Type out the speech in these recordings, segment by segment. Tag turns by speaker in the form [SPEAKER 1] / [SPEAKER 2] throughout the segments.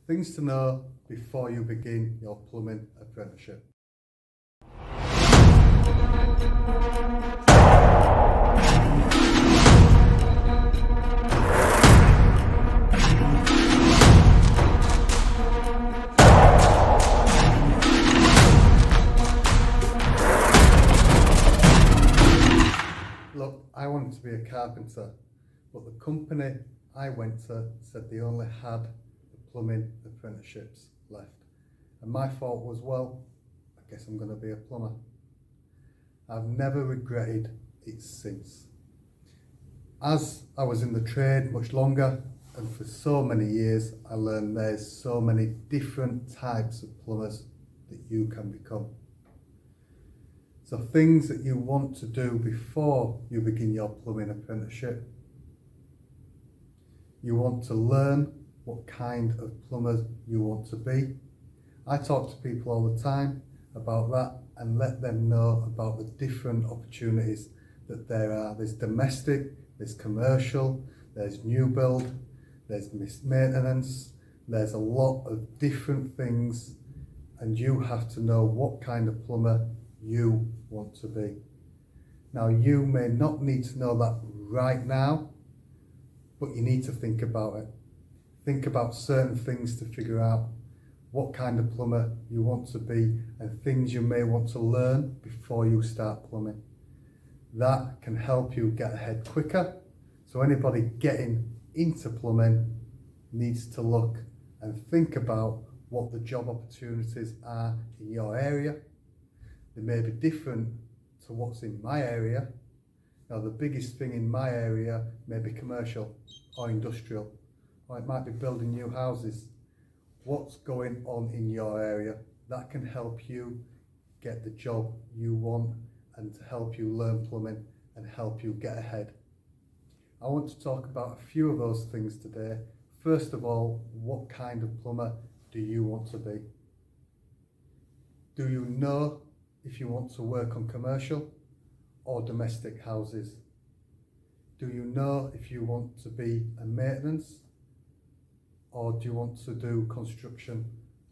[SPEAKER 1] Things to know before you begin your plumbing apprenticeship. Look, I wanted to be a carpenter, but the company I went to said they only had the plumbing apprenticeships left. And my thought was, well, I guess I'm going to be a plumber. I've never regretted it since. As I was in the trade much longer, and for so many years, I learned there's so many different types of plumbers that you can become. So things that you want to do before you begin your plumbing apprenticeship. You want to learn what kind of plumber you want to be. I talk to people all the time about that and let them know about the different opportunities that there are. There's domestic, there's commercial, there's new build, there's maintenance, there's a lot of different things, and you have to know what kind of plumber you want to be. Now, you may not need to know that right now, but you need to think about it. Think about certain things to figure out what kind of plumber you want to be and things you may want to learn before you start plumbing. That can help you get ahead quicker. So anybody getting into plumbing needs to look and think about what the job opportunities are in your area. They may be different to what's in my area. Now, the biggest thing in my area may be commercial or industrial, or it might be building new houses. What's going on in your area? That can help you get the job you want and to help you learn plumbing and help you get ahead. I want to talk about a few of those things today. First of all, what kind of plumber do you want to be? Do you know if you want to work on commercial or domestic houses? Do you know if you want to be a maintenance or do you want to do construction?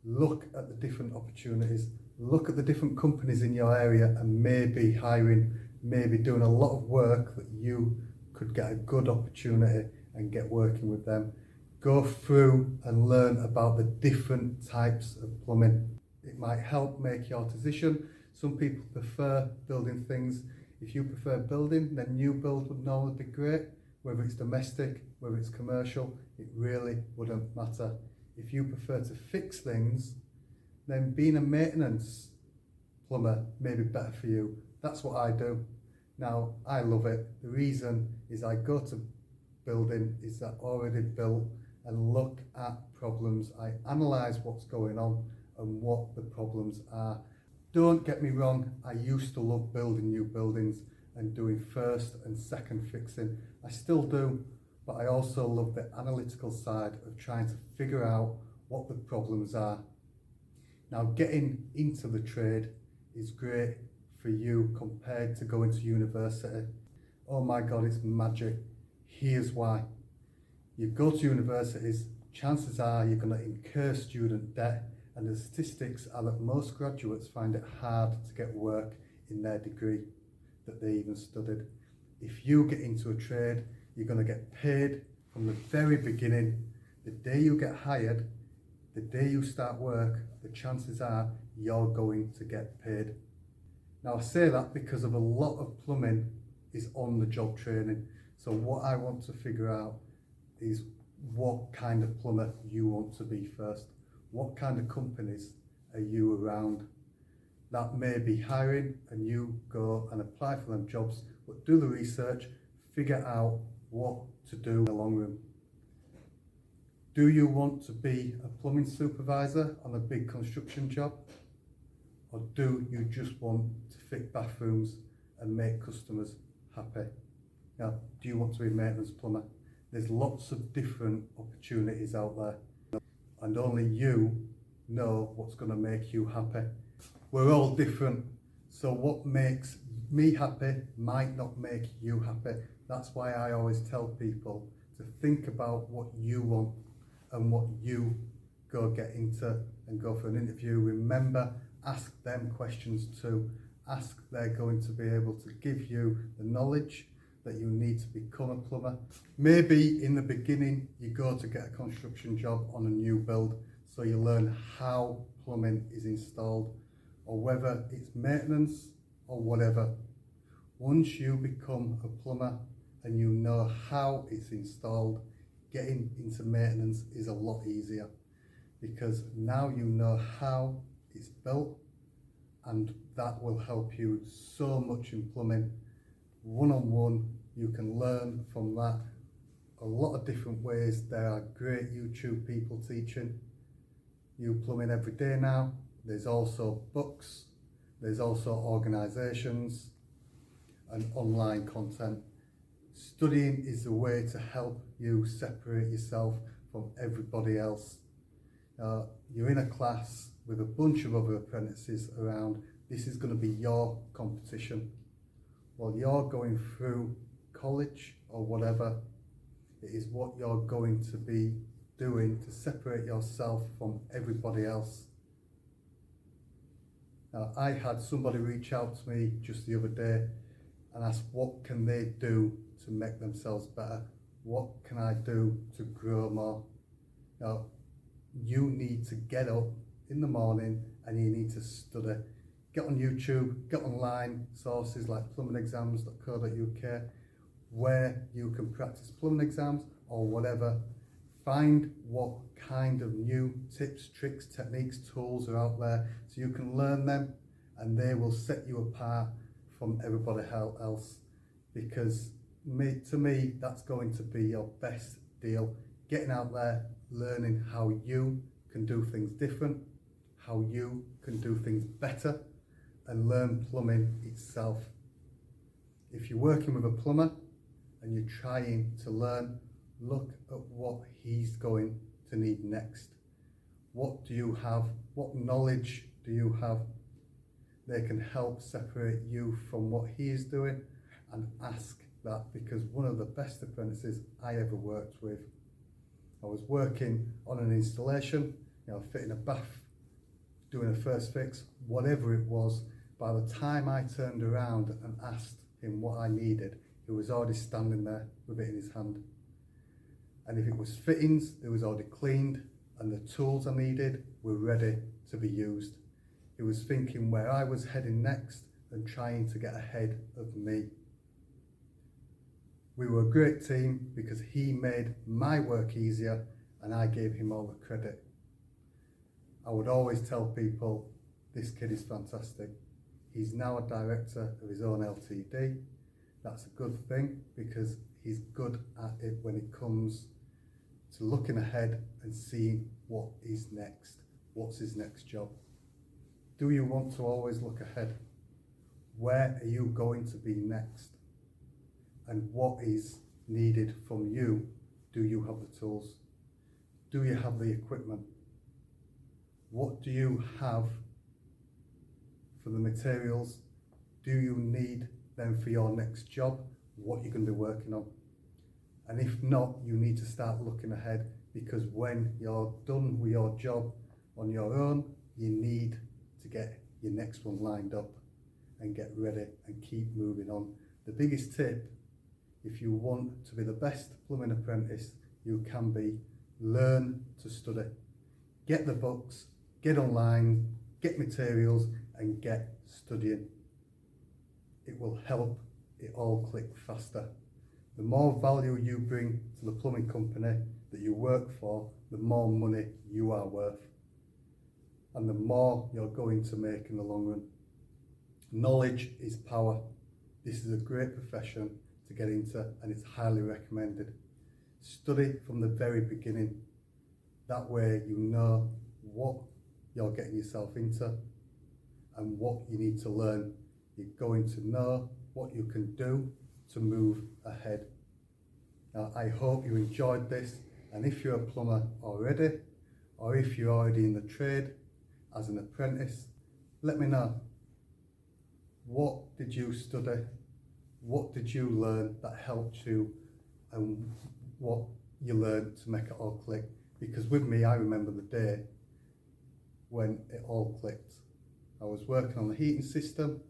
[SPEAKER 1] Look at the different opportunities, look at the different companies in your area and maybe hiring, maybe doing a lot of work that you could get a good opportunity and get working with them. Go through and learn about the different types of plumbing. It might help make your decision. Some people prefer building things. If you prefer building, then new build would normally be great. Whether it's domestic, whether it's commercial, it really wouldn't matter. If you prefer to fix things, then being a maintenance plumber may be better for you. That's what I do. Now, I love it. The reason is I go to building is that already built and look at problems. I analyse what's going on and what the problems are. Don't get me wrong, I used to love building new buildings and doing first and second fixing. I still do, but I also love the analytical side of trying to figure out what the problems are. Now, getting into the trade is great for you compared to going to university. Oh my God, it's magic. Here's why. You go to universities, chances are you're going to incur student debt, and the statistics are that most graduates find it hard to get work in their degree that they even studied. If you get into a trade, you're going to get paid from the very beginning. The day you get hired, the day you start work, the chances are you're going to get paid. Now, I say that because of a lot of plumbing is on the job training. So what I want to figure out is what kind of plumber you want to be first. What kind of companies are you around? That may be hiring and you go and apply for them jobs, but do the research, figure out what to do in the long run. Do you want to be a plumbing supervisor on a big construction job? Or do you just want to fit bathrooms and make customers happy? Now, do you want to be a maintenance plumber? There's lots of different opportunities out there, and only you know what's going to make you happy. We're all different, so what makes me happy might not make you happy. That's why I always tell people to think about what you want and what you go get into and go for an interview, remember, ask them questions too. Ask, they're going to be able to give you the knowledge that you need to become a plumber. Maybe in the beginning you go to get a construction job on a new build, so you learn how plumbing is installed, or whether it's maintenance or whatever. Once you become a plumber and you know how it's installed, getting into maintenance is a lot easier, because now you know how it's built, and that will help you so much in plumbing. One-on-one, you can learn from that a lot of different ways. There are great YouTube people teaching you plumbing every day now. There's also books, there's also organisations and online content. Studying is the way to help you separate yourself from everybody else. You're in a class with a bunch of other apprentices around. This is going to be your competition. While you're going through college or whatever, it is what you're going to be doing to separate yourself from everybody else. Now, I had somebody reach out to me just the other day and ask, what can they do to make themselves better? What can I do to grow more? Now, you need to get up in the morning and you need to study. Get on YouTube, get online sources like PMB&x, where you can practice plumbing exams or whatever. Find what kind of new tips, tricks, techniques, tools are out there so you can learn them, and they will set you apart from everybody else, because to me that's going to be your best deal. Getting out there, learning how you can do things different, how you can do things better, and learn plumbing itself. If you're working with a plumber and you're trying to learn, look at what he's going to need next. What do you have? What knowledge do you have? They can help separate you from what he is doing, and ask that, because one of the best apprentices I ever worked with, I was working on an installation, fitting a bath, doing a first fix, whatever it was. By the time I turned around and asked him what I needed, he was already standing there with it in his hand. And if it was fittings, it was already cleaned, and the tools I needed were ready to be used. He was thinking where I was heading next and trying to get ahead of me. We were a great team because he made my work easier and I gave him all the credit. I would always tell people, this kid is fantastic. He's now a director of his own LTD. That's a good thing, because he's good at it when it comes to looking ahead and seeing what is next. What's his next job? Do you want to always look ahead? Where are you going to be next? And what is needed from you? Do you have the tools? Do you have the equipment? What do you have for the materials? Do you need them for your next job? What you're going to be working on? And if not, you need to start looking ahead, because when you're done with your job on your own, you need to get your next one lined up and get ready and keep moving on. The biggest tip, if you want to be the best plumbing apprentice you can be, learn to study. Get the books, get online, get materials, and get studying. It will help it all click faster. The more value you bring to the plumbing company that you work for, the more money you are worth, and the more you're going to make in the long run. Knowledge is power. This is a great profession to get into, and it's highly recommended. Study from the very beginning. That way you know what you're getting yourself into and what you need to learn. You're going to know what you can do to move ahead. Now, I hope you enjoyed this, and if you're a plumber already, or if you're already in the trade as an apprentice, let me know. What did you study? What did you learn that helped you, and what you learned to make it all click? because with me, I remember the day when it all clicked. I was working on the heating system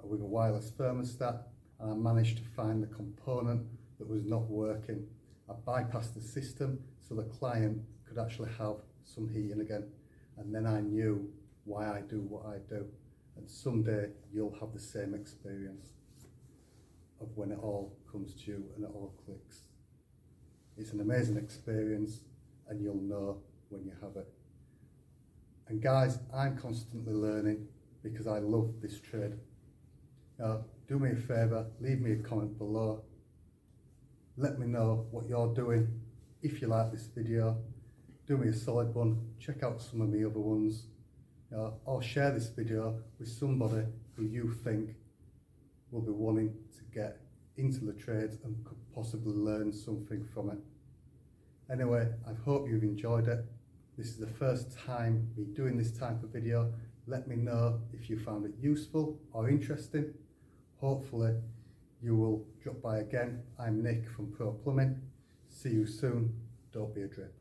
[SPEAKER 1] with a wireless thermostat, and I managed to find the component that was not working. I bypassed the system so the client could actually have some heating again. And then I knew why I do what I do. And someday you'll have the same experience of when it all comes to you and it all clicks. It's an amazing experience, and you'll know when you have it. And guys, I'm constantly learning because I love this trade. Do me a favour, leave me a comment below. Let me know what you're doing. If you like this video, do me a solid one, check out some of my other ones, or share this video with somebody who you think will be wanting to get into the trades and could possibly learn something from it. Anyway, I hope you've enjoyed it. This is the first time me doing this type of video. Let me know if you found it useful or interesting. Hopefully you will drop by again. I'm Nick from Pro Plumbing. See you soon. Don't be a drip.